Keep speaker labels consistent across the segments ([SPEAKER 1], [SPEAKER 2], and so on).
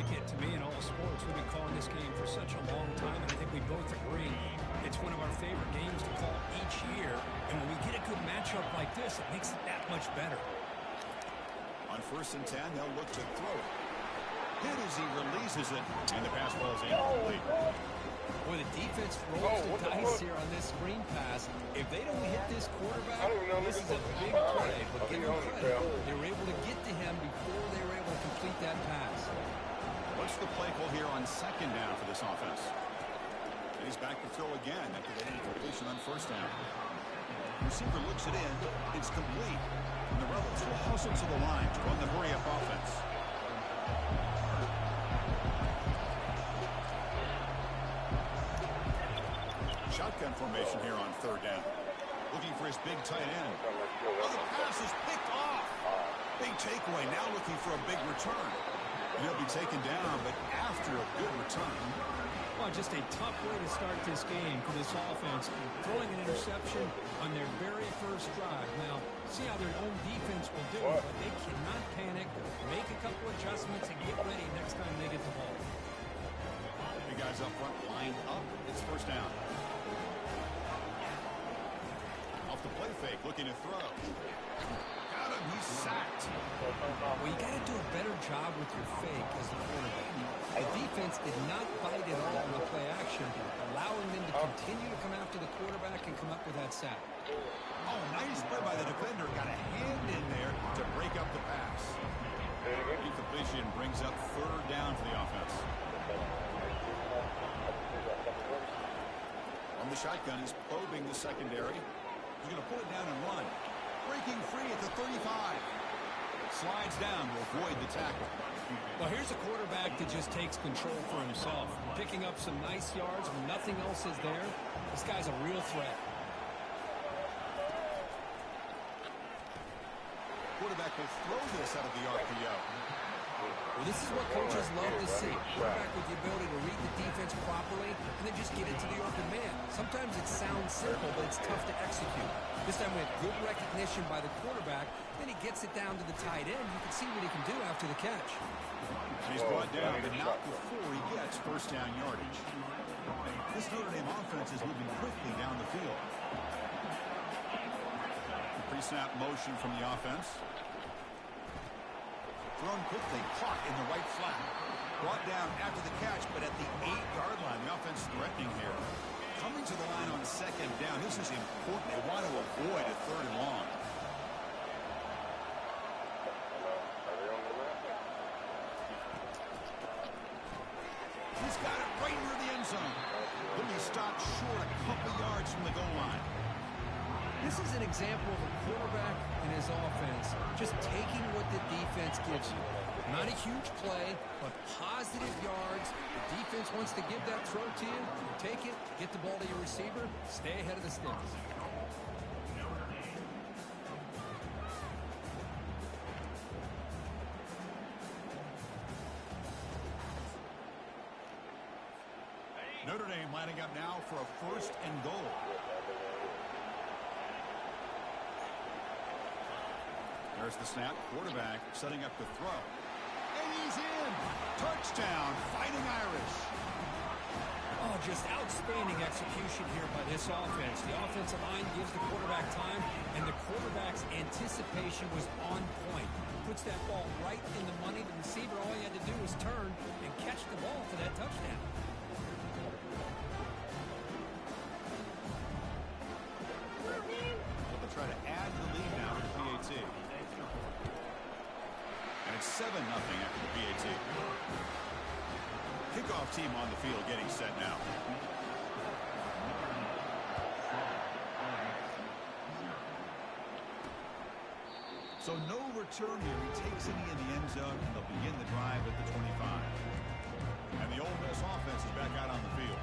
[SPEAKER 1] like it. To me, in all sports, we've been calling this game for such a long time, and I think we both agree it's one of our favorite games to call each year. And when we get a good matchup like this, it makes it that much better.
[SPEAKER 2] On 1st and 10, they'll look to throw it. Hit as he releases it, and the pass falls incomplete.
[SPEAKER 1] Boy, the defense rolls the dice here on this screen pass. If they don't hit this quarterback, this is a big play. But give them credit, they were able to get to him before they were able to complete that pass.
[SPEAKER 2] What's the play call here on 2nd down for this offense? And he's back to throw again after that incompletion on 1st down. Receiver looks it in. It's complete. And the Rebels will hustle to the line to run the hurry-up offense. Shotgun formation here on 3rd down. Looking for his big tight end. Oh, the pass is picked off. Big takeaway. Now looking for a big return. And he'll be taken down, but after a good return.
[SPEAKER 1] Well, just a tough way to start this game for this offense. Throwing an interception on their very first drive. Now, see how their own defense will do it, but they cannot panic. Make a couple adjustments and get ready next time they get the ball.
[SPEAKER 2] The guys up front lined up. It's 1st down. Off the play fake, looking to throw. Got him, he's sacked.
[SPEAKER 1] Well, you got to do a better job with your fake as the quarterback. The defense did not bite at all on the play action, allowing them to continue to come after the quarterback and come up with that sack.
[SPEAKER 2] Oh, nice play by the defender. Got a hand in there to break up the pass. Incompletion brings up 3rd down for the offense. On the shotgun, he's probing the secondary. He's going to pull it down and run. Breaking free at the 35. Slides down to avoid the tackle.
[SPEAKER 1] Well, here's a quarterback that just takes control for himself. Picking up some nice yards when nothing else is there. This guy's a real threat.
[SPEAKER 2] Quarterback will throw this out of the RPO.
[SPEAKER 1] Well, this is what coaches love to see. Quarterback with the ability to read the defense properly and then just get it to the open man. Sometimes it sounds simple, but it's tough to execute. This time we have good recognition by the quarterback. Then he gets it down to the tight end. You can see what he can do after the catch.
[SPEAKER 2] He's brought down, but not before he gets 1st down yardage. This Notre Dame offense is moving quickly down the field. Pre-snap motion from the offense. Thrown quickly, caught in the right flat. Brought down after the catch, but at the 8-yard line, the offense threatening here. Coming to the line on 2nd down. This is important. They want to avoid a 3rd and long. He's got it right near the end zone. He'll be stopped short a couple yards from the goal line.
[SPEAKER 1] This is an example of a quarterback and his offense just taking what the defense gives you. Not a huge play, but positive yards. The defense wants to give that throw to you. You take it, get the ball to your receiver, stay ahead of the sticks.
[SPEAKER 2] Notre Dame lining up now for a 1st and goal. There's the snap. Quarterback setting up to throw. And he's in. Touchdown, Fighting Irish.
[SPEAKER 1] Oh, just outstanding execution here by this offense. The offensive line gives the quarterback time, and the quarterback's anticipation was on point. Puts that ball right in the money. The receiver, all he had to do was turn and catch the ball for that touchdown.
[SPEAKER 2] They'll try to add the lead now to the PAT. And it's 7-0 after the PAT. Kickoff team on the field getting set now. So no return here. He takes it in the end zone, and they'll begin the drive at the 25. And the Ole Miss offense is back out on the field.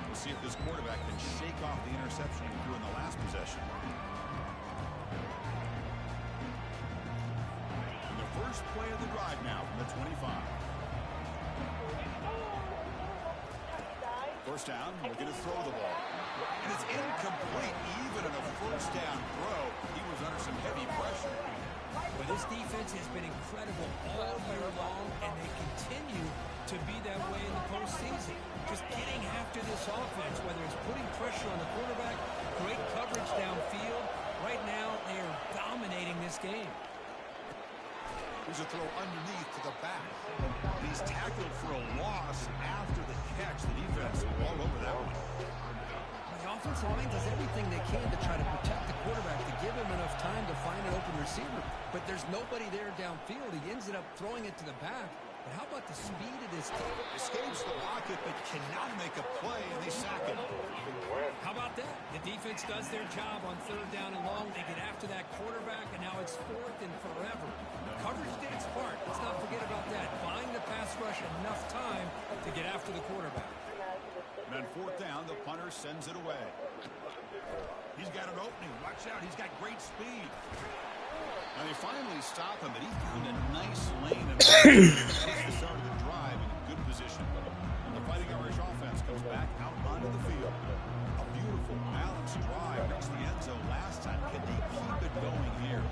[SPEAKER 2] We'll see if this quarterback can shake off the interception he threw in the last possession. And the first play of the drive now from the 25. First down, looking to throw the ball. And it's incomplete. Even in a first down throw, he was under some heavy pressure.
[SPEAKER 1] But this defense has been incredible all year long, and they continue
[SPEAKER 2] throw underneath to the back. He's tackled for a loss after the catch. The defense all over that one.
[SPEAKER 1] The offensive line does everything they can to try to protect the quarterback, to give him enough time to find an open receiver. But there's nobody there downfield. He ends up throwing it to the back. But how about the speed of this team?
[SPEAKER 2] Escapes the pocket, but cannot make a play, and they sack him.
[SPEAKER 1] How about that? The defense does their job on 3rd down and long. They get after that quarterback, and now it's 4th and forever. Coverage did its part. Let's not forget about that. Buying the pass rush enough time to get after the quarterback.
[SPEAKER 2] And on 4th down, the punter sends it away. He's got an opening. Watch out. He's got great speed. Now they finally stop him, but he found a nice lane and puts the start of the drive in good position. And the Fighting Irish offense comes back out onto the field. A beautiful, balanced drive reached the end zone last time. Can they keep it going here?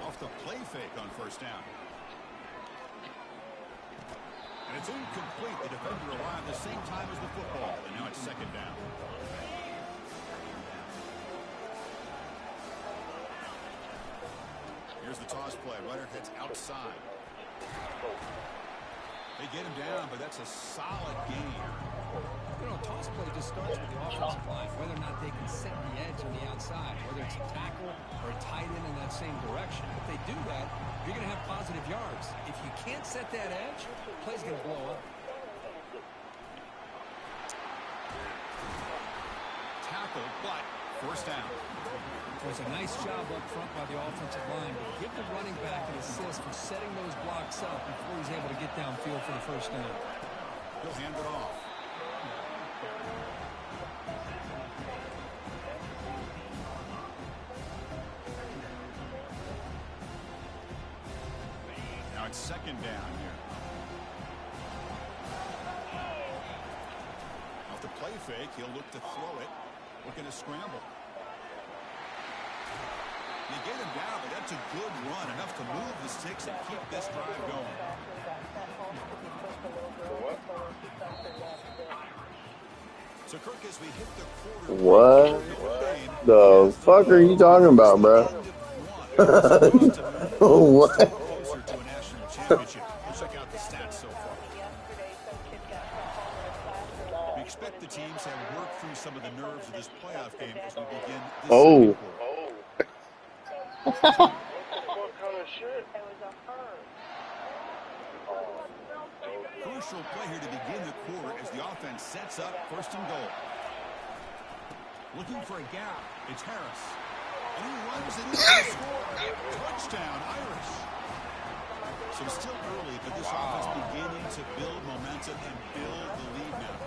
[SPEAKER 2] Off the play fake on 1st down. And it's incomplete. The defender arrived the same time as the football, and now it's 2nd down. Here's the toss play. Runner heads outside. They get him down, but that's a solid gain.
[SPEAKER 1] You know, toss play just starts with the offensive line, whether or not they can set the edge on the outside, whether it's a tackle or a tight end in that same direction. If they do that, you're going to have positive yards. If you can't set that edge, play's going to blow up.
[SPEAKER 2] Tackle, but 1st down.
[SPEAKER 1] It was a nice job up front by the offensive line, but give the running back an assist for setting those blocks up before he's able to get downfield for the 1st down.
[SPEAKER 2] He'll hand it off. Now it's 2nd down here. Off the play fake, he'll look to throw it. Looking to scramble. They get him down, but that's a good run. Enough to move the sticks and keep this drive going. So, Kirk, as we hit the quarter...
[SPEAKER 3] What the fuck are you talking about, bro? What?
[SPEAKER 2] Closer to a national championship. We'll check out the stats so far. We expect the teams to have worked through some of the nerves of this playoff game as we begin this second quarter.
[SPEAKER 4] What kind of shit?
[SPEAKER 2] Crucial play here to begin the quarter as the offense sets up 1st and goal. Looking for a gap. It's Harris. And he runs it in to score. Touchdown, Irish. So still early, but this offense beginning to build momentum and build the lead now.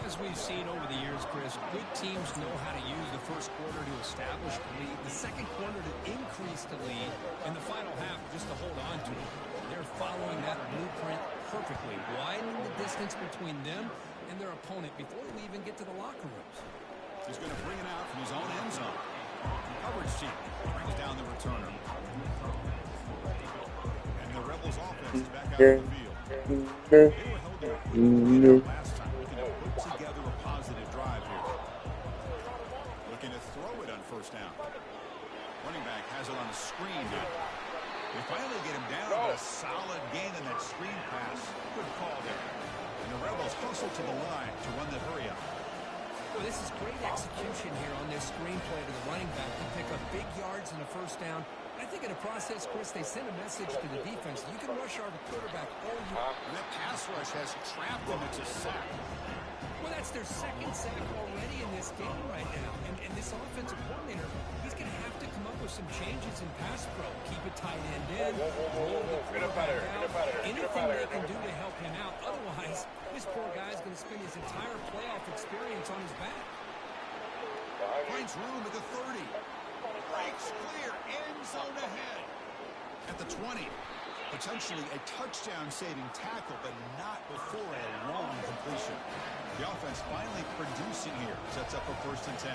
[SPEAKER 1] As we've seen over the years, Chris, good teams know how to use the 1st quarter to establish the lead, the 2nd quarter to increase the lead, and the final half just to hold on to it. They're following that blueprint perfectly, widening the distance between them and their opponent before they even get to the locker rooms.
[SPEAKER 2] He's going to bring it out from his own end zone. Coverage team brings down the returner. And the Rebels offense is back out on the field. They were held to a quick win last time. Looking to put together a positive drive here. Looking to throw it on 1st down. Running back has it on the screen now. They finally get him down, but a solid gain in that screen pass. Good call there. And the Rebels hustle to the line to run the hurry up.
[SPEAKER 1] Well, this is great execution here on this screenplay to the running back to pick up big yards in the 1st down. I think in the process, Chris, they send a message to the defense. You can rush our quarterback all you want.
[SPEAKER 2] And that pass rush has trapped them. It's a sack.
[SPEAKER 1] Well, that's their 2nd sack already in this game right now. And this offensive coordinator, he's going to have to come up with some changes in pass pro. Keep a tight end in, roll the quarterback out. Anything they can do to help him out. Otherwise, this poor guy's going to spend his entire playoff experience on his back.
[SPEAKER 2] Finds room at the 30. Breaks clear. End zone ahead. At the 20. Potentially a touchdown-saving tackle, but not before a long completion. The offense finally producing here. Sets up a 1st and 10.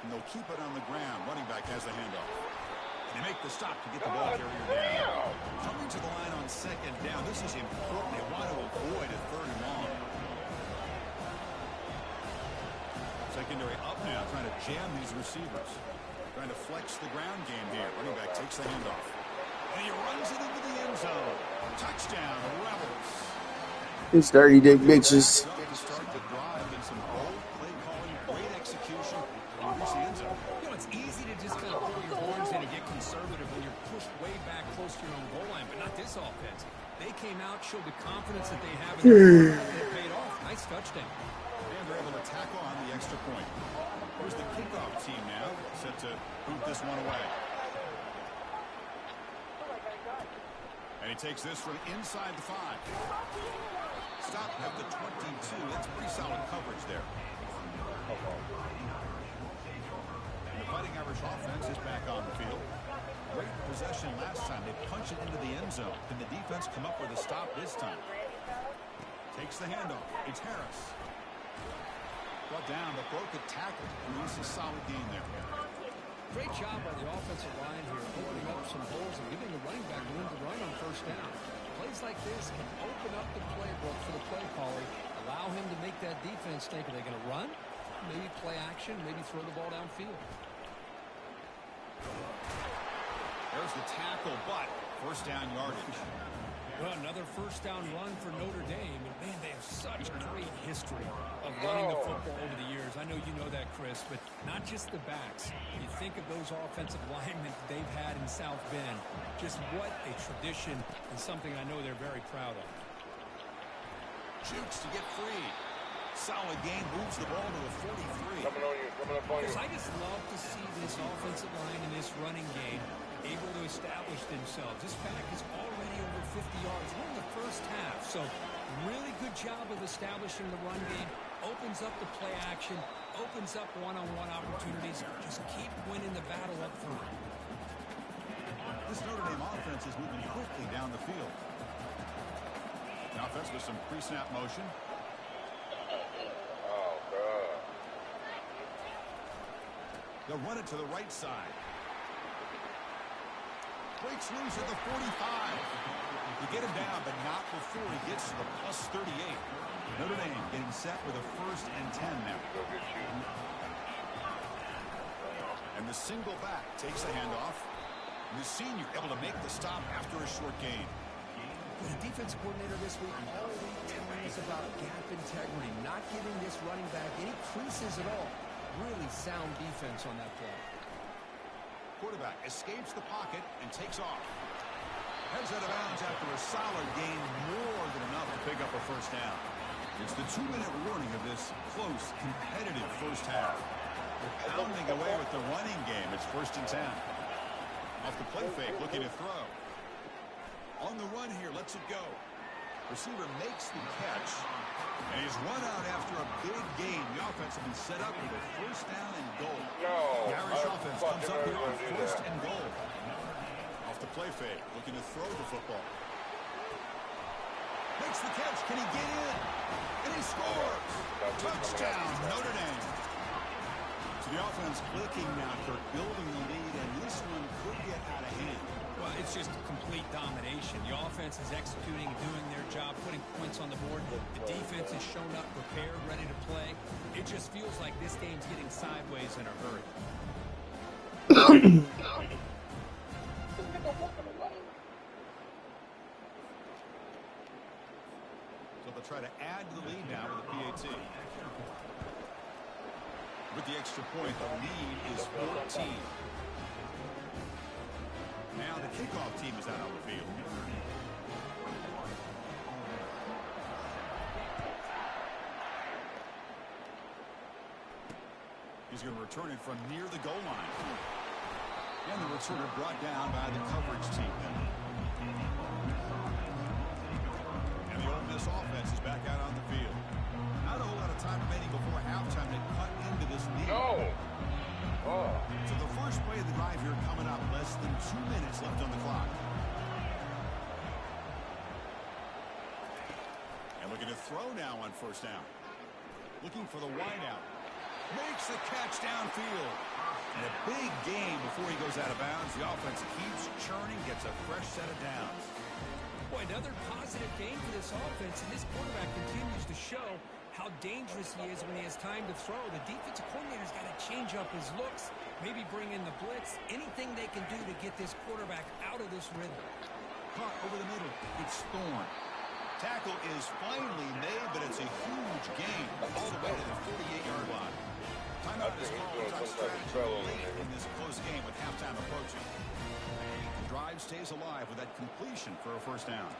[SPEAKER 2] And they'll keep it on the ground. Running back has the handoff. They make the stop to get the ball carrier down. Coming to the line on second down. This is important. They want to avoid a third and long. Secondary up now, trying to jam these receivers. Trying to flex the ground game here. Running back takes the handoff. And he runs it into the end zone. Touchdown, Rebels.
[SPEAKER 3] These dirty dick bitches.
[SPEAKER 2] Start the drive and some bold play calling, great execution. Reach the end zone.
[SPEAKER 1] You know, it's easy to just kind of pull your horns in and get conservative when you're pushed way back close to your own goal line, but not this offense. They came out, showed the confidence that they have in their game, and it paid off. Nice touchdown.
[SPEAKER 2] And they're able to tack on the extra point. Here's the kickoff team now, set to boot this one away. And he takes this from inside the 5. Stop at the 22. That's pretty solid coverage there. And the Fighting Irish offense is back on the field. Great possession last time. They punch it into the end zone. Can the defense come up with a stop this time? Takes the handoff. It's Harris. Brought down, but broke a tackle. And this is a solid gain there.
[SPEAKER 1] Great job by the offensive line here, opening up some holes and giving the running back room to run on first down. Plays like this can open up the playbook for the play caller, allow him to make that defense think, are they going to run? Maybe play action, maybe throw the ball downfield.
[SPEAKER 2] There's the tackle, but first down yardage.
[SPEAKER 1] Well, another first down run for Notre Dame. And, man, they have such great history of running the football over the years. I know you know that, Chris, but not just the backs. You think of those offensive linemen they've had in South Bend. Just what a tradition and something I know they're very proud of.
[SPEAKER 2] Shoots to get free. Solid gain, moves the ball to the 43.
[SPEAKER 4] Coming on you, coming up on you.
[SPEAKER 1] Because I just love to see this offensive line in this running game able to establish themselves. This back is already over 50 yards. We're in the first half, so really good job of establishing the run game. Opens up the play action, opens up one-on-one opportunities. Just keep winning the battle up front.
[SPEAKER 2] This Notre Dame offense is moving quickly down the field. The offense with some pre-snap motion.
[SPEAKER 4] Oh, God.
[SPEAKER 2] They'll run it to the right side. Breaks loose at the 45. You get him down, but not before he gets to the plus 38. Notre Dame getting set with a 1st and 10 now.
[SPEAKER 4] Go get you.
[SPEAKER 2] And the single back takes the handoff. The senior able to make the stop after a short gain.
[SPEAKER 1] The defensive coordinator this week all week telling us about gap integrity, not giving this running back any creases at all. Really sound defense on that play.
[SPEAKER 2] Quarterback escapes the pocket and takes off. Heads out of bounds after a solid gain, more than enough to pick up a first down. It's the 2-minute warning of this close, competitive first half. They're pounding away with the running game. It's 1st and 10. Off the play fake, looking to throw. On the run here, lets it go. Receiver makes the catch. And he's run out after a big gain. The offense has been set up with a 1st down and goal.
[SPEAKER 4] No.
[SPEAKER 2] The Irish offense comes up here on
[SPEAKER 4] do
[SPEAKER 2] 1st
[SPEAKER 4] that.
[SPEAKER 2] and goal. Off the play fake, looking to throw the football. Makes the catch. Can he get in? And he scores. Touchdown, Notre Dame. So the offense clicking now, Kirk, building the lead, and this one could get out of hand.
[SPEAKER 1] Well, it's just complete domination. The offense is executing, doing their job, putting points on the board. The defense has shown up prepared, ready to play. It just feels like this game's getting sideways in a hurry.
[SPEAKER 2] So they'll try to add to the lead now with a PAT. With the extra point, the lead is 14. Now the kickoff team is out on the field. He's going to return it from near the goal line. And the returner brought down by the coverage team. And the Ole Miss offense is back out on the field. Not a whole lot of time remaining before halftime to cut into this lead.
[SPEAKER 4] No. Oh.
[SPEAKER 2] So the first play of the drive here coming up, less than 2 minutes left on the clock. And looking to throw now on 1st down. Looking for the wideout. Makes the catch downfield. And a big game before he goes out of bounds. The offense keeps churning, gets a fresh set of downs.
[SPEAKER 1] Boy, another positive game for this offense, and this quarterback continues to show how dangerous he is when he has time to throw. The defensive coordinator's got to change up his looks, maybe bring in the blitz, anything they can do to get this quarterback out of this rhythm.
[SPEAKER 2] Caught over the middle. It's Thorne. Tackle is finally made, but it's a huge gain all the way to the 48-yard line. Timeout is called. Touch strategy late in this close game with halftime approaching. The drive stays alive with that completion for a first down.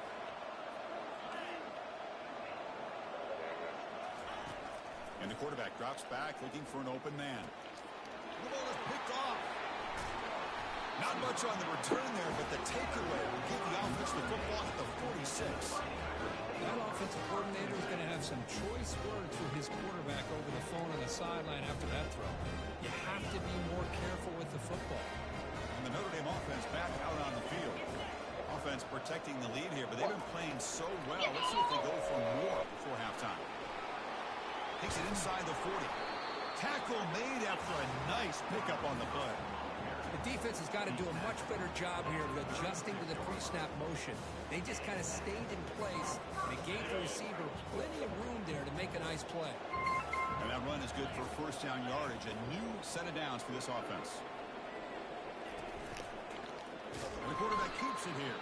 [SPEAKER 2] And the quarterback drops back looking for an open man. The ball is picked off. Not much on the return there, but the takeaway will give the offense the football at the 46.
[SPEAKER 1] That offensive coordinator is going to have some choice words for his quarterback over the phone on the sideline after that throw. You have to be more careful with the football.
[SPEAKER 2] And the Notre Dame offense back out on the field. Offense protecting the lead here, but they've been playing so well. Let's see if they go for more before halftime. Takes it inside the 40. Tackle made after a nice pickup on the play.
[SPEAKER 1] The defense has got to do a much better job here of adjusting to the pre-snap motion. They just kind of stayed in place, and it gave the receiver plenty of room there to make a nice play.
[SPEAKER 2] And that run is good for first down yardage. A new set of downs for this offense. And the quarterback keeps it here.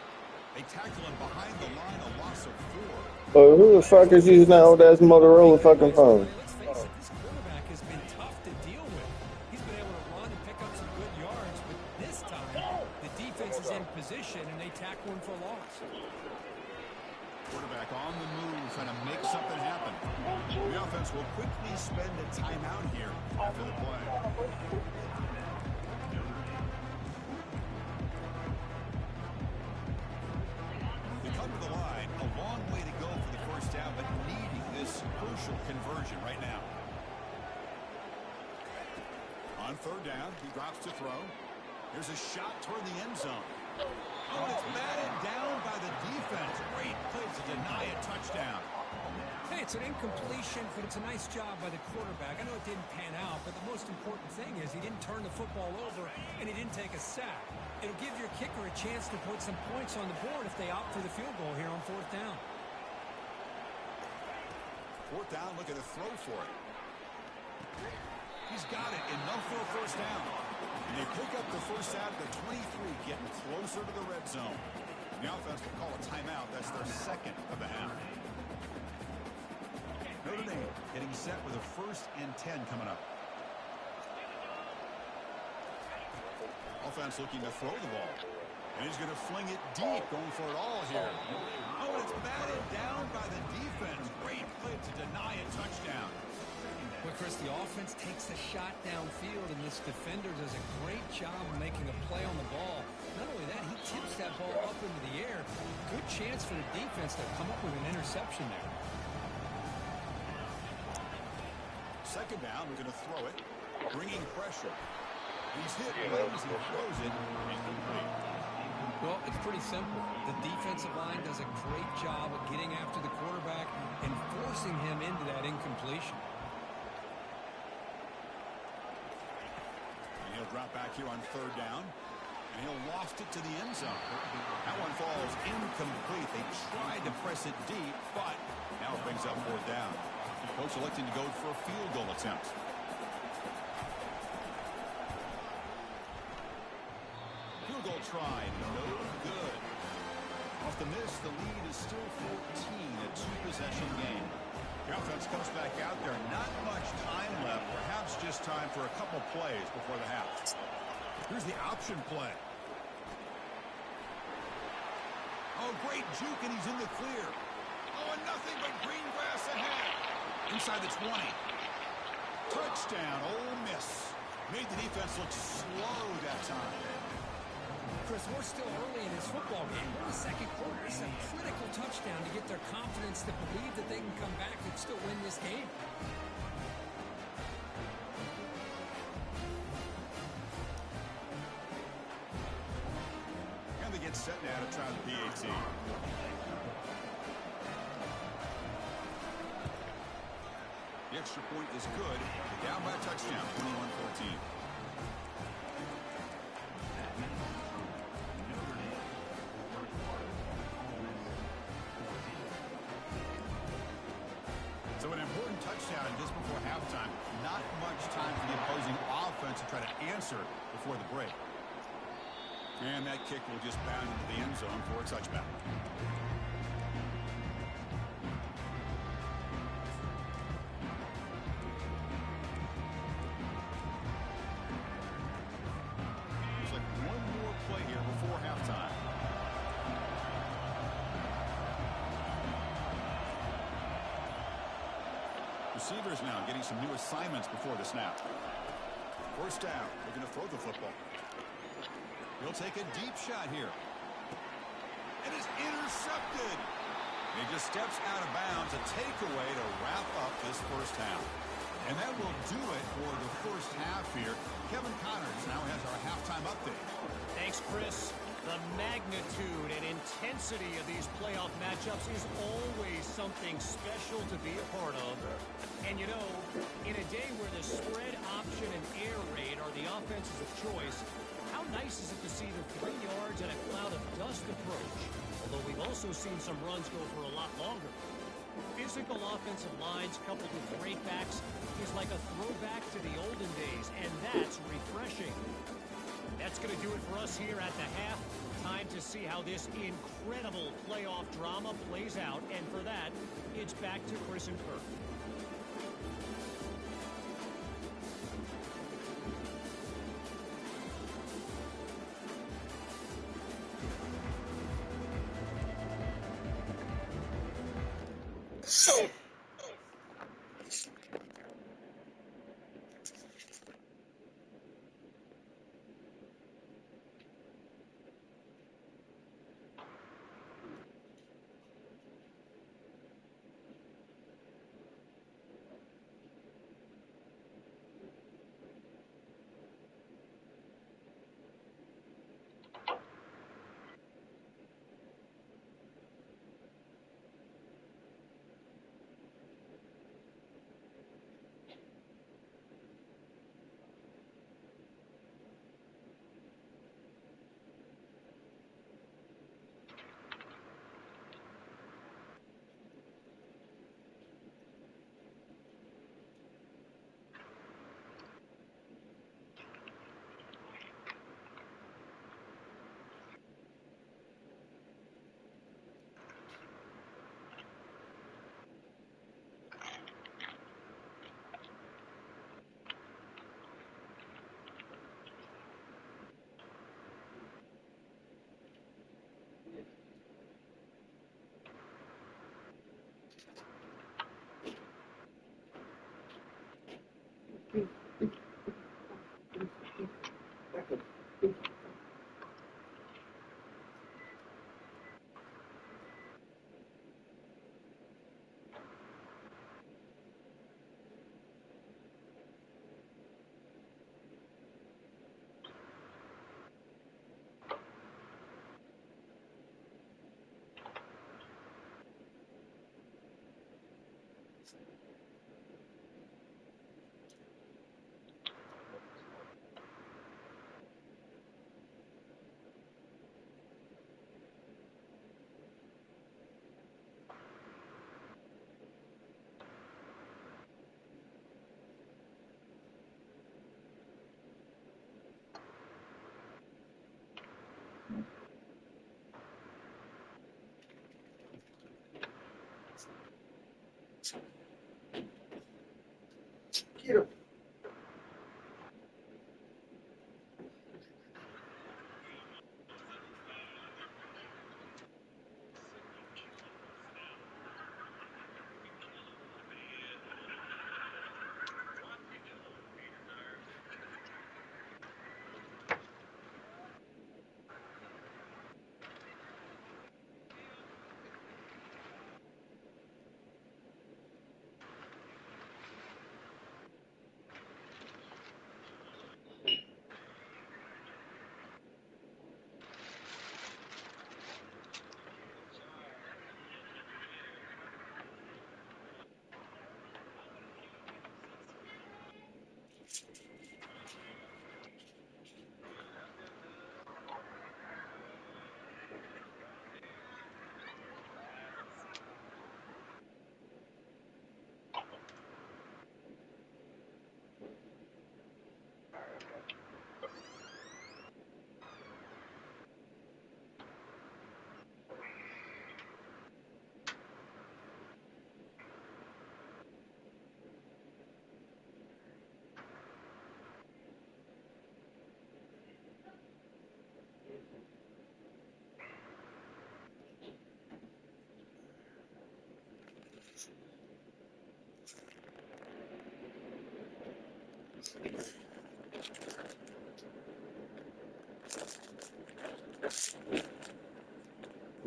[SPEAKER 2] They tackle him behind the line, a loss of 4.
[SPEAKER 3] But who the fuck is using that old ass Motorola fucking phone?
[SPEAKER 1] Let's face it, this quarterback has been tough to deal with. He's been able to run and pick up some good yards, but this time the defense is in position and they tackle him for a loss.
[SPEAKER 2] Quarterback on the move, trying to make something happen. The offense will quickly spend a timeout here after the play. They come to the line, a long way to go for the first down, but needing this crucial conversion right now. On third down, he drops to throw. There's a shot toward the end zone. Oh, and it's batted down by the defense. Great play to deny a touchdown.
[SPEAKER 1] Hey, it's an incompletion, but it's a nice job by the quarterback. I know it didn't pan out, but the most important thing is he didn't turn the football over and he didn't take a sack. It'll give your kicker a chance to put some points on the board if they opt for the field goal here on fourth down.
[SPEAKER 2] Fourth down, looking to throw for it. He's got it, enough for a first down. And they pick up the first out of the 23, getting closer to the red zone. And the offense will call a timeout. That's their second of the half. Notre Dame getting set with a 1st and 10 coming up. Offense looking to throw the ball. And he's going to fling it deep, going for it all here. Oh, and it's batted down by the defense. Great play to deny a touchdown.
[SPEAKER 1] Well, Chris, the offense takes a shot downfield, and this defender does a great job of making a play on the ball. Not only that, he tips that ball up into the air. Good chance for the defense to come up with an interception there.
[SPEAKER 2] Second down, we're going to throw it, bringing pressure. He's hit once, he throws it, incomplete.
[SPEAKER 1] Well, it's pretty simple. The defensive line does a great job of getting after the quarterback and forcing him into that incompletion.
[SPEAKER 2] And he'll drop back here on third down, and he'll loft it to the end zone. That one falls incomplete. They tried to press it deep, but now it brings up fourth down. Coach electing to go for a field goal attempt. Field goal tried, no good. Off the miss, the lead is still 14, a 2-possession game. The offense comes back out there. Not much time left, perhaps just time for a couple plays before the half. Here's the option play. Oh, great juke, and he's in the clear. Oh, and nothing but green grass ahead. Inside the 20. Touchdown, Ole Miss. Made the defense look slow that time.
[SPEAKER 1] Chris, we're still early in this football game. We're in the second quarter. It's a critical touchdown to get their confidence to believe that they can come back and still win this game.
[SPEAKER 2] And they get set now to try the PAT. The extra point is good. Down by a touchdown, 21-14. touchdown just before halftime. Not much time for the opposing offense to try to answer before the break. And that kick will just bound into the end zone for a touchback. There's like one more play here before halftime. Receivers now getting some new assignments before the snap. First down, looking to throw the football. He'll take a deep shot here. It is intercepted. He just steps out of bounds, a takeaway to wrap up this first half. And that will do it for the first half here. Kevin Connors now has our halftime update.
[SPEAKER 5] Thanks, Chris. The magnitude and intensity of these playoff matchups is always something special to be a part of. And you know, in a day where the spread option and air raid are the offenses of choice, how nice is it to see the 3 yards and a cloud of dust approach? Although we've also seen some runs go for a lot longer. Physical offensive lines coupled with great backs is like a throwback to the olden days, and that's refreshing. That's going to do it for us here at the half. Time to see how this incredible playoff drama plays out, and for that, it's back to Chris and Kirk.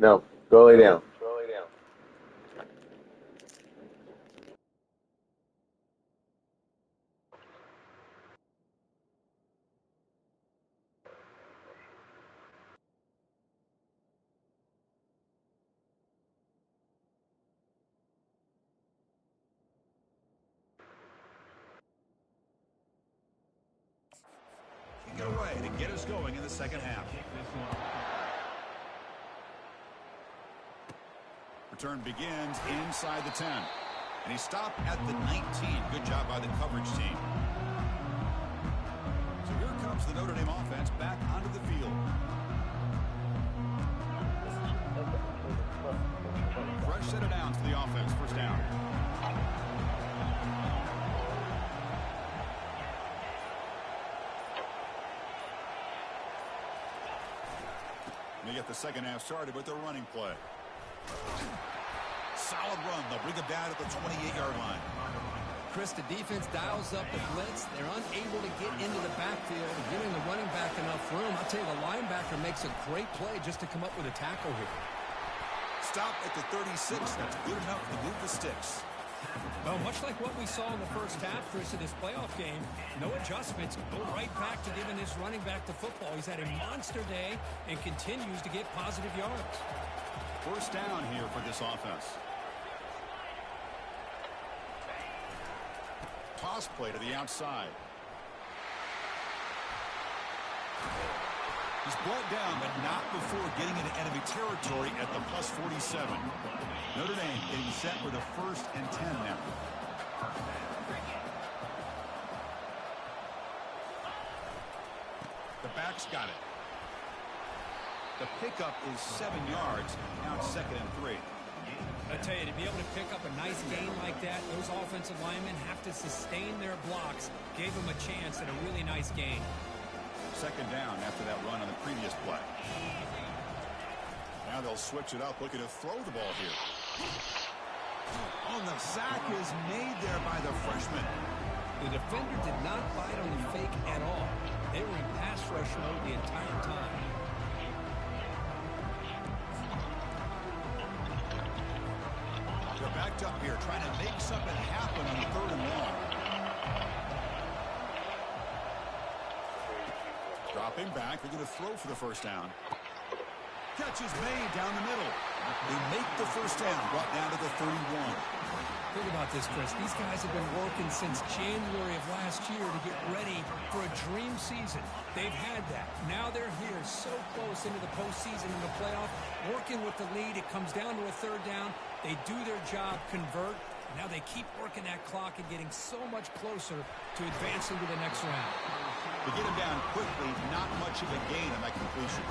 [SPEAKER 3] No, go lay down.
[SPEAKER 2] Kick it away to get us going in the second half. Return begins inside the 10. And he stopped at the 19. Good job by the coverage team. So here comes the Notre Dame offense back onto the field. Fresh set of downs for the offense. First down. They get the second half started with their running play. Solid run. They'll bring it down at the 28-yard line.
[SPEAKER 1] Chris, the defense dials up the blitz. They're unable to get into the backfield, giving the running back enough room. I'll tell you, the linebacker makes a great play just to come up with a tackle here.
[SPEAKER 2] Stop at the 36. That's good enough to move the sticks.
[SPEAKER 5] Well, much like what we saw in the first half, Chris, of this playoff game, no adjustments. Go right back to giving this running back the football. He's had a monster day and continues to get positive yards.
[SPEAKER 2] First down here for this offense. Toss play to the outside. He's brought down, but not before getting into enemy territory at the plus 47. Notre Dame getting set with a 1st and 10 now. The back's got it. The pickup is 7 yards. Now it's 2nd and 3.
[SPEAKER 5] I tell you, to be able to pick up a nice gain like that, those offensive linemen have to sustain their blocks. Gave them a chance at a really nice gain.
[SPEAKER 2] 2nd down after that run on the previous play. Now they'll switch it up, looking to throw the ball here. On the sack is made there by the freshman.
[SPEAKER 1] The defender did not bite on the fake at all. They were in pass rush mode the entire time.
[SPEAKER 2] They're backed up here, trying to make something happen on 3rd and long. Dropping back, they're going to throw for the first down. Catch is made down the middle. They make the first down, brought down to the 31.
[SPEAKER 1] Think about this, Chris. These guys have been working since January of last year to get ready for a dream season. They've had that. Now they're here so close into the postseason and the playoff, working with the lead. It comes down to a 3rd down. They do their job, convert. Now they keep working that clock and getting so much closer to advancing to the next round.
[SPEAKER 2] To get him down quickly, not much of a gain on that completion.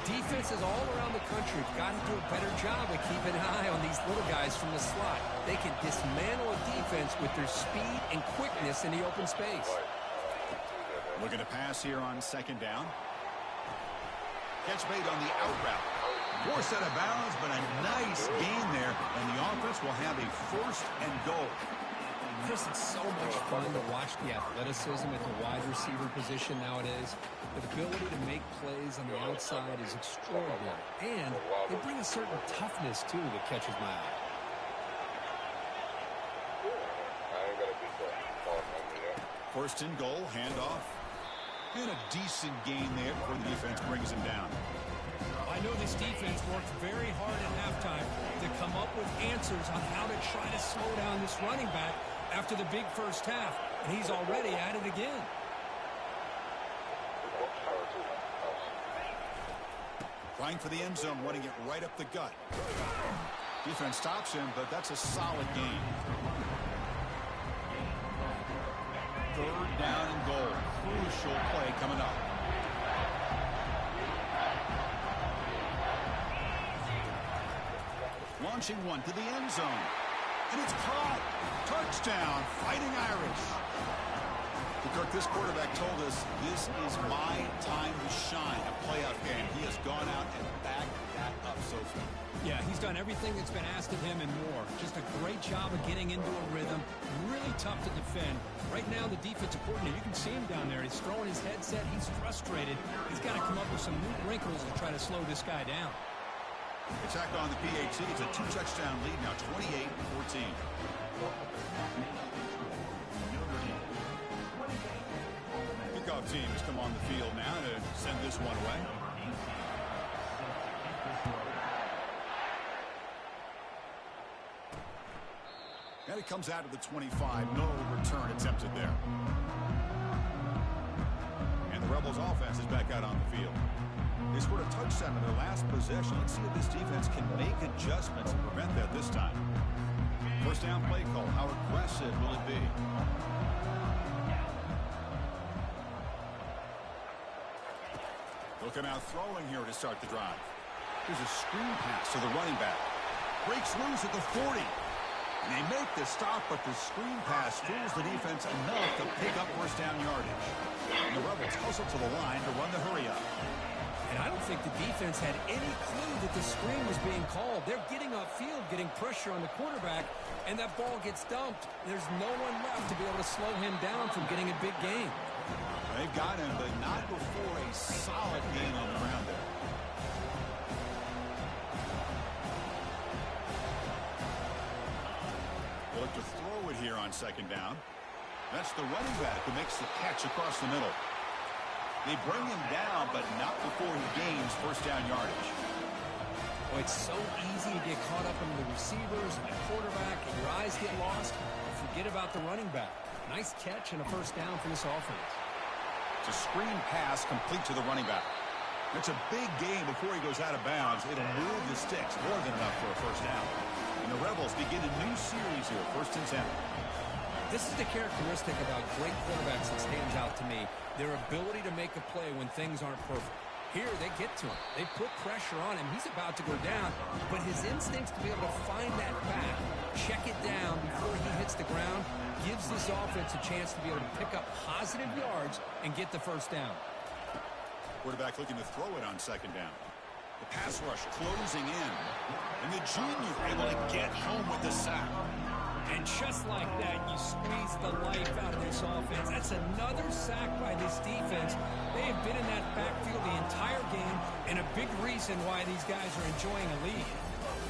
[SPEAKER 1] Defenses all around the country have got to do a better job of keeping an eye on these little guys from the slot. They can dismantle a defense with their speed and quickness in the open space.
[SPEAKER 2] Looking to pass here on 2nd down. Catch made on the out route. Poor set of bounds, but a nice gain there, and the offense will have a 1st and goal.
[SPEAKER 1] Chris, it's so much fun to watch the athleticism at the wide receiver position nowadays. The ability to make plays on the outside is extraordinary. And they bring a certain toughness, too, that catches my eye.
[SPEAKER 2] First and goal, handoff. And a decent gain there before the defense brings him down.
[SPEAKER 5] I know this defense worked very hard at halftime to come up with answers on how to try to slow down this running back after the big first half, and he's already at it again.
[SPEAKER 2] Trying for the end zone, running it right up the gut. Defense stops him, but that's a solid gain. 3rd down and goal. Crucial play coming up. Launching one to the end zone. And it's caught. Touchdown, Fighting Irish. Kirk, this quarterback told us this is my time to shine, a playoff game. He has gone out and backed that up so far.
[SPEAKER 5] Yeah, he's done everything that's been asked of him and more. Just a great job of getting into a rhythm. Really tough to defend. Right now, the defensive coordinator, you can see him down there. He's throwing his headset. He's frustrated. He's got to come up with some new wrinkles to try to slow this guy down.
[SPEAKER 2] Attack on the PAT. It's a 2-touchdown lead now, 28-14. Kickoff team has come on the field now to send this one away. And it comes out to the 25. No return attempted there. And the Rebels offense is back out on the field. They scored a touchdown in their last possession. Let's see if this defense can make adjustments and prevent that this time. First down play call. How aggressive will it be? They'll come out throwing here to start the drive. Here's a screen pass to the running back. Breaks loose at the 40. And they make the stop, but the screen pass fools the defense enough to pick up first down yardage. And the Rebels hustle to the line to run the hurry up.
[SPEAKER 1] And I don't think the defense had any clue that the screen was being called. They're getting upfield, getting pressure on the quarterback, and that ball gets dumped. There's no one left to be able to slow him down from getting a big gain.
[SPEAKER 2] They've got him, but not before a solid gain on the ground there. They'll look to throw it here on second down. That's the running back who makes the catch across the middle. They bring him down, but not before he gains first down yardage.
[SPEAKER 1] Oh, it's so easy to get caught up in the receivers and the quarterback, and your eyes get lost. Forget about the running back. Nice catch and a first down for this offense.
[SPEAKER 2] It's a screen pass complete to the running back. It's a big gain before he goes out of bounds. It'll move the sticks more than enough for a first down. And the Rebels begin a new series here, 1st and 10.
[SPEAKER 1] This is the characteristic about great quarterbacks that stands out to me. Their ability to make a play when things aren't perfect. Here, they get to him. They put pressure on him. He's about to go down, but his instincts to be able to find that back, check it down before he hits the ground, gives this offense a chance to be able to pick up positive yards and get the first down.
[SPEAKER 2] Quarterback looking to throw it on second down. The pass rush closing in. And the junior able to get home with the sack.
[SPEAKER 1] And just like that, you squeeze the life out of this offense. That's another sack by this defense. They have been in that backfield the entire game, and a big reason why these guys are enjoying a lead.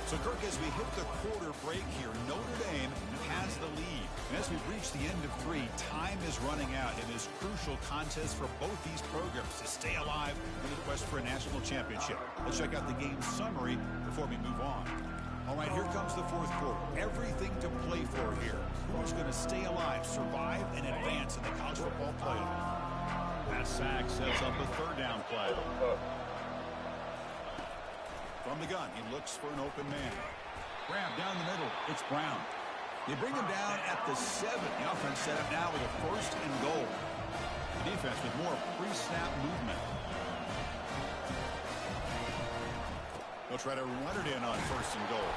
[SPEAKER 2] So, Kirk, as we hit the quarter break here, Notre Dame has the lead. And as we reach the end of 3, time is running out in this crucial contest for both these programs to stay alive in the quest for a national championship. Let's check out the game summary before we move on. All right, here comes the 4th quarter. Everything to play for here. Who's going to stay alive, survive, and advance in the college football playoff? That sack sets up a 3rd down play. From the gun, he looks for an open man. Grab down the middle. It's Brown. They bring him down at the 7. The offense set up now with a 1st and goal. The defense with more pre-snap movement. They'll try to run it in on 1st and goal.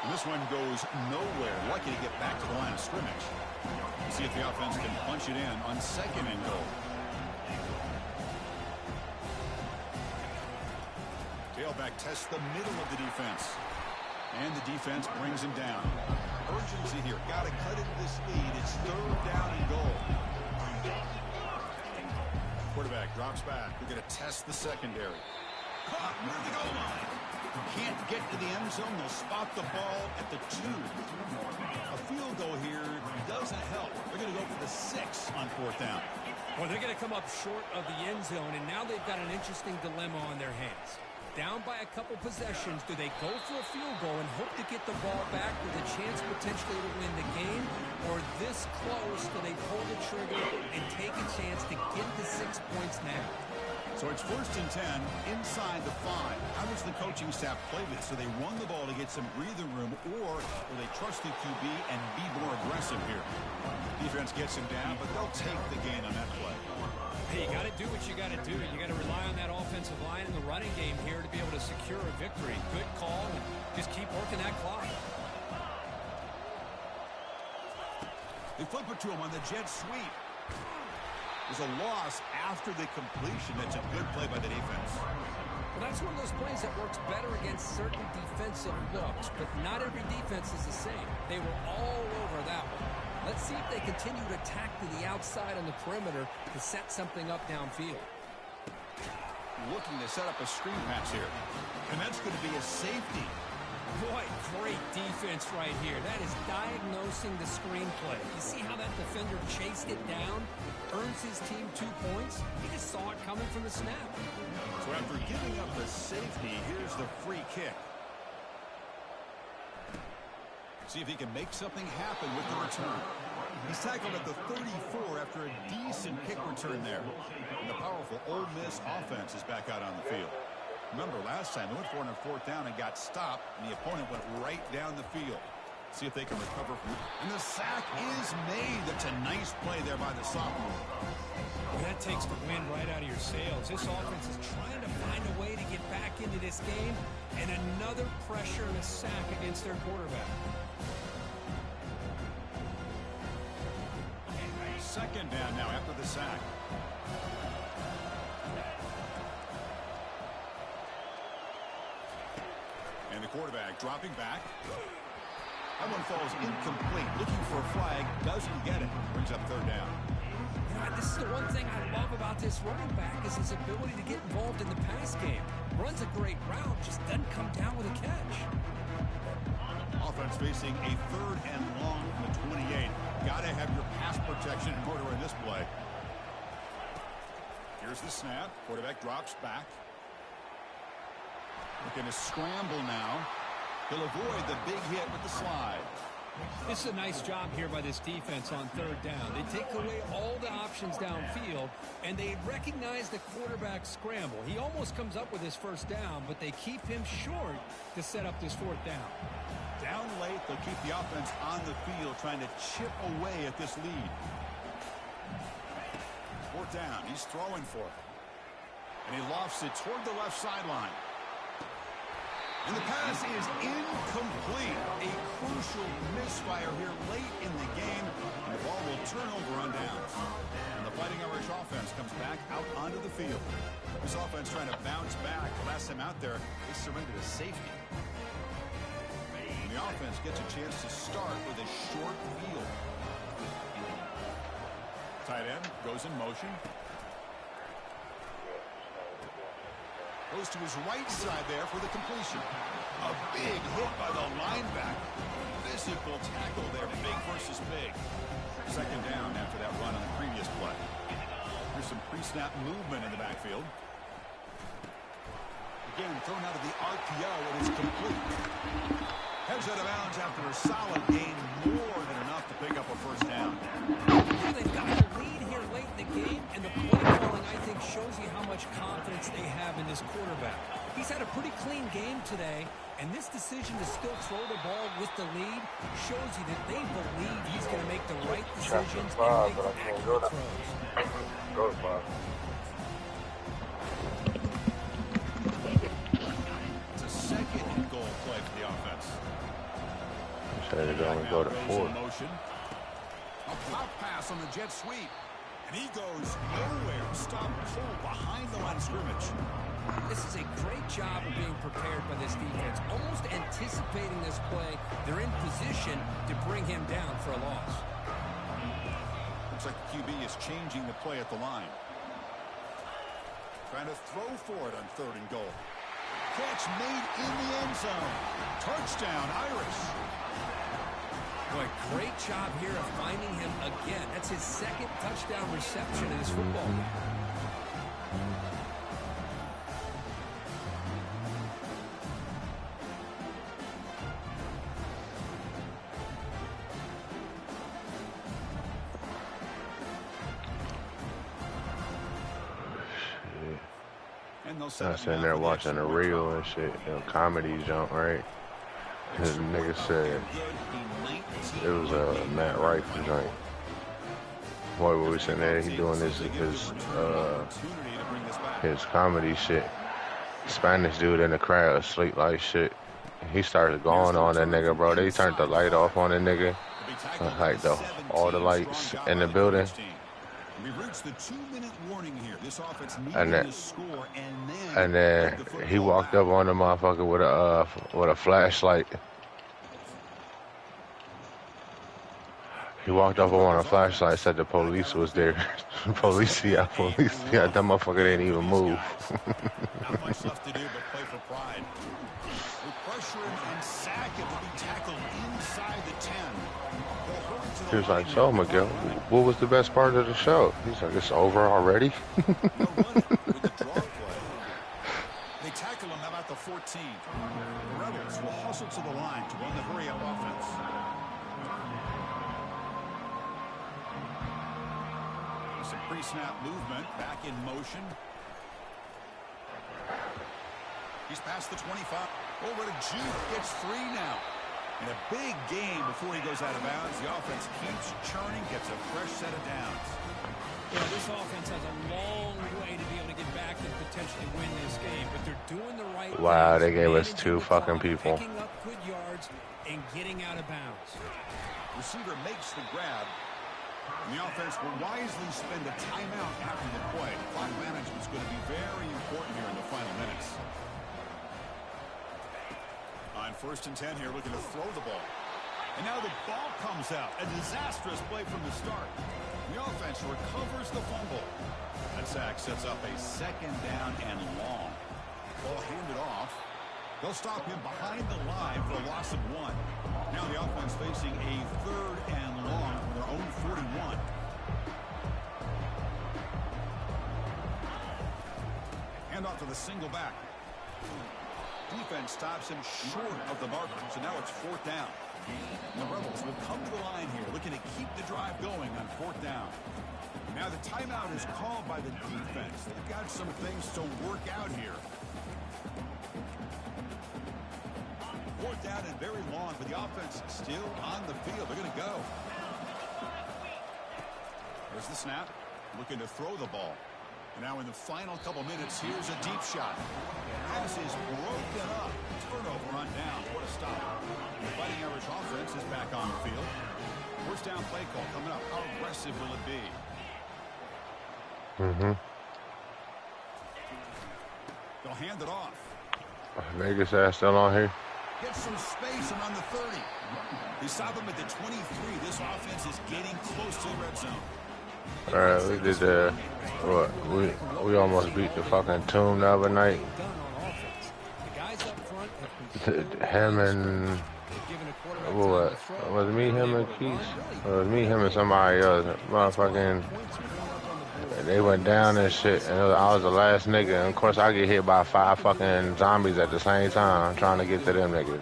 [SPEAKER 2] And this one goes nowhere. Lucky to get back to the line of scrimmage. We'll see if the offense can punch it in on 2nd and goal. Tailback tests the middle of the defense. And the defense brings him down. Urgency here. Got to cut into this lead. It's 3rd down and goal. Quarterback drops back. We're going to test the secondary. Caught near the goal line. Can't get to the end zone. They'll spot the ball at the 2. A field goal here doesn't help. They're going to go for the 6 on 4th down.
[SPEAKER 1] Well, they're going to come up short of the end zone, and now they've got an interesting dilemma on their hands. Down by a couple possessions, do they go for a field goal and hope to get the ball back with a chance potentially to win the game? Or this close, do they pull the trigger and take a chance to get the 6 points now?
[SPEAKER 2] So it's 1st and 10 inside the 5. How does the coaching staff play this? Do they run the ball to get some breathing room, or will they trust the QB and be more aggressive here? Defense gets him down, but they'll take the gain on that play.
[SPEAKER 1] Hey, you got to do what you got to do. You got to rely on that offensive line in the running game here to be able to secure a victory. Good call, and just keep working that clock.
[SPEAKER 2] They flip it to him on the jet sweep. There's a loss after the completion. That's a good play by the defense.
[SPEAKER 1] Well, that's one of those plays that works better against certain defensive looks, but not every defense is the same. They were all over that one. Let's see if they continue to attack to the outside on the perimeter to set something up downfield.
[SPEAKER 2] looking to set up a screen pass here. And that's going to be a safety.
[SPEAKER 1] Boy, great defense right here. That is diagnosing the screenplay. You see how that defender chased it down? Earns his team 2 points. He just saw it coming from the snap.
[SPEAKER 2] So after giving up the safety, here's the free kick. See if he can make something happen with the return. He's tackled at the 34 after a decent kick return there. And the powerful Ole Miss offense is back out on the field. Remember, last time they went for it on 4th down and got stopped, and the opponent went right down the field. See if they can recover from it. And the sack is made. That's a nice play there by the sophomore.
[SPEAKER 1] Well, that takes the wind right out of your sails. This offense is trying to find a way to get back into this game, and another pressure and a sack against their quarterback.
[SPEAKER 2] Second down now after the sack. And the quarterback dropping back. That one falls incomplete. Looking for a flag. Doesn't get it. Brings up 3rd down.
[SPEAKER 1] This is the one thing I love about this running back is his ability to get involved in the pass game. Runs a great route, just doesn't come down with a catch.
[SPEAKER 2] Offense facing a 3rd and long from the 28. Got to have your pass protection in order in this play. Here's the snap. Quarterback drops back. Looking to scramble now. He'll avoid the big hit with the slide.
[SPEAKER 1] This is a nice job here by this defense on 3rd down. They take away all the options downfield, and they recognize the quarterback scramble. He almost comes up with his 1st down, but they keep him short to set up this 4th down.
[SPEAKER 2] Down late, they'll keep the offense on the field, trying to chip away at this lead. 4th down, he's throwing for it. And he lofts it toward the left sideline. And the pass is incomplete. A crucial misfire here late in the game. And the ball will turn over on downs. And the Fighting Irish offense comes back out onto the field. This offense trying to bounce back. The last time out there, they surrendered a safety. And the offense gets a chance to start with a short field. Tight end goes in motion. Goes to his right side there for the completion. A big hit by the linebacker. Physical tackle there, big versus big. 2nd down after that run on the previous play. Here's some pre-snap movement in the backfield. Again, thrown out of the RPO, it is complete. Heads out of bounds after a solid gain, more than enough to pick up a 1st down.
[SPEAKER 1] They've got a lead here late in the game, and the play calling, I think, shows you how much confidence they have in this quarterback. He's had a pretty clean game today, and this decision to still throw the ball with the lead shows you that they believe he's going to make the right decisions and make accurate throws.
[SPEAKER 4] Go to 5.
[SPEAKER 2] It's a 2nd and goal play for the offense.
[SPEAKER 3] Said it only go to 4.
[SPEAKER 2] A pop pass on the jet sweep. And he goes nowhere. Stop cold behind the line of scrimmage.
[SPEAKER 1] This is a great job of being prepared by this defense. Almost anticipating this play, they're in position to bring him down for a loss.
[SPEAKER 2] Looks like the QB is changing the play at the line. Trying to throw for it on 3rd and goal. Catch made in the end zone. Touchdown, Irish.
[SPEAKER 1] Boy, great job here of finding him again. That's his 2nd touchdown reception in this football game.
[SPEAKER 3] I was sitting there watching a reel and shit, comedy junk, right? His nigga said it was a Matt Rifle joint. Boy, we was sitting there, he doing his comedy shit. Spanish dude in the crowd asleep like shit. He started going on that nigga, bro. They turned the light off on the nigga, like all the lights in the building.
[SPEAKER 2] We reached the 2-minute warning here. This offense
[SPEAKER 3] And
[SPEAKER 2] needed
[SPEAKER 3] then,
[SPEAKER 2] to score,
[SPEAKER 3] and then he walked up on the motherfucker with a flashlight. He walked up on a flashlight, said the police was there. Police, yeah, police, yeah. That motherfucker didn't even move.
[SPEAKER 2] Not much left to do but play for pride. They pressure him and sack him to be tackled inside the 10. They'll hurry to the
[SPEAKER 3] He was
[SPEAKER 2] line
[SPEAKER 3] like,
[SPEAKER 2] here
[SPEAKER 3] so
[SPEAKER 2] with the
[SPEAKER 3] Miguel,
[SPEAKER 2] football.
[SPEAKER 3] what was the best part of the show? He's like, it's over already?
[SPEAKER 2] They'll run it with the draw play. They tackle him about the 14. The Rebels will hustle to the line to run the hurry-up offense. Some pre-snap movement, back in motion. He's past the 25. Over to Jude, gets 3 now. And a big game before he goes out of bounds. The offense keeps churning, gets a fresh set of downs.
[SPEAKER 1] Yeah, this offense has a long way to be able to get back and potentially win this game, but they're doing the right things.
[SPEAKER 3] Wow, they gave us
[SPEAKER 1] Managing
[SPEAKER 3] 2
[SPEAKER 1] the
[SPEAKER 3] fucking
[SPEAKER 1] clock,
[SPEAKER 3] people.
[SPEAKER 1] Picking up good yards and getting out of bounds.
[SPEAKER 2] Receiver makes the grab. And the offense will wisely spend a timeout after the play. Clock management is going to be very important here in the final minutes. On 1st and 10 here, looking to throw the ball. And now the ball comes out. A disastrous play from the start. The offense recovers the fumble. That sack sets up a 2nd down and long. Ball handed off. They'll stop him behind the line for a loss of 1. Now the offense facing a 3rd and long from their own 41. Hand off to the single back. Defense stops him short of the marker, so now it's 4th down. And the Rebels will come to the line here, looking to keep the drive going on 4th down. Now the timeout is called by the defense. They've got some things to work out here. 4th down and very long, but the offense still on the field. They're going to go. There's the snap. Looking to throw the ball. And now in the final couple minutes, here's a deep shot. Pass is broken up. Turnover on down. What a stop. The Fighting Irish offense is back on the field. 1st down play call coming up. How aggressive will it be? They'll hand it off.
[SPEAKER 3] Vegas ass still on here.
[SPEAKER 2] Get some space and on the 30. They stop him at the 23. This offense is getting close to the red zone.
[SPEAKER 3] Alright, we did what? We almost beat the fucking Tomb the other night.
[SPEAKER 1] Done on offense. The guys up front have
[SPEAKER 3] Him and what? Was it me, him, and Keith? Or was it me, him, and somebody else? Motherfucking. They went down and shit, and I was the last nigga. And of course, I get hit by 5 fucking zombies at the same time, trying to get to them niggas.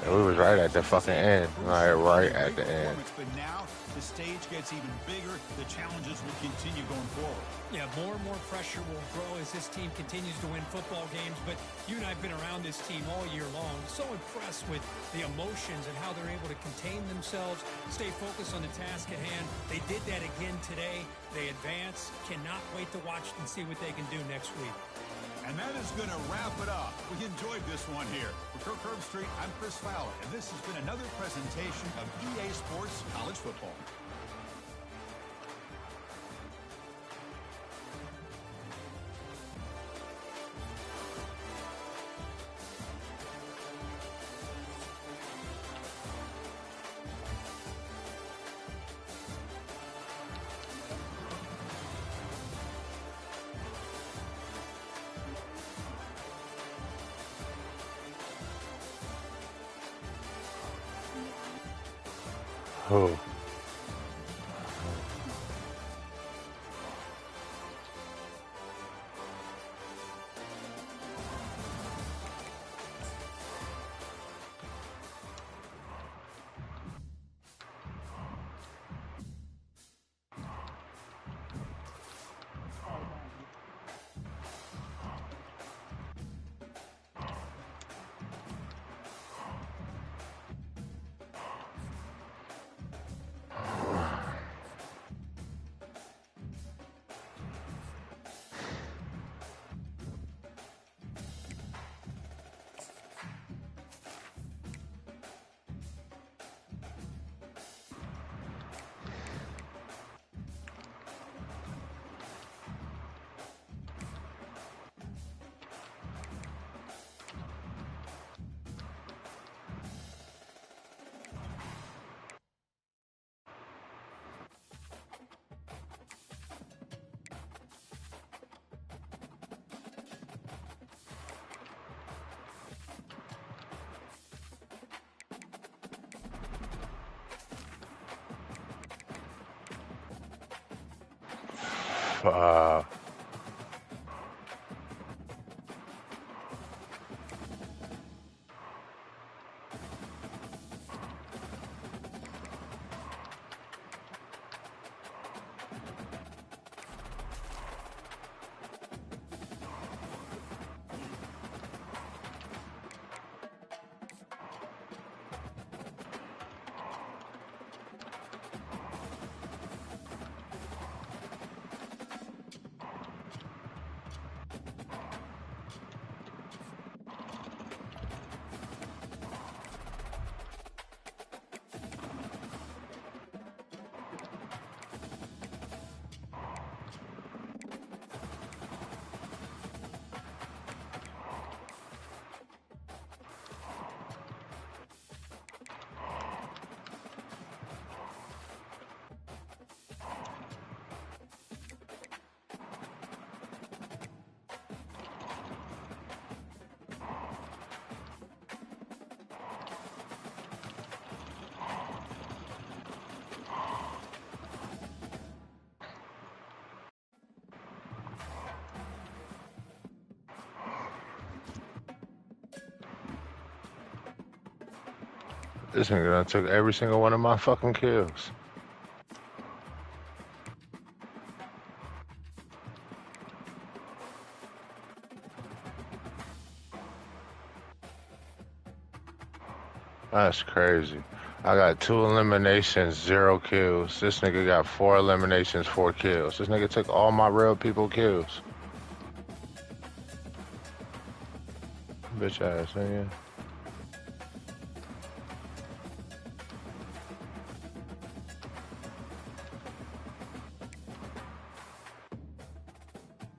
[SPEAKER 3] And we was right at the fucking end, like right at the end.
[SPEAKER 2] But now the stage gets even bigger. The challenges will continue going forward.
[SPEAKER 1] Yeah, more and more pressure will grow as this team continues to win football games, but you and I have been around this team all year long. So impressed with the emotions and how they're able to contain themselves, stay focused on the task at hand. They did that again today. They advance. Cannot wait to watch and see what they can do next week.
[SPEAKER 2] And that is going to wrap it up. We enjoyed this one here. For Kirk Herbstreit, I'm Chris Fowler, and this has been another presentation of EA Sports College Football.
[SPEAKER 3] Oh. Uh, this nigga done took every single one of my fucking kills. That's crazy. I got 2 eliminations, 0 kills. This nigga got 4 eliminations, 4 kills. This nigga took all my real people kills. Bitch ass nigga.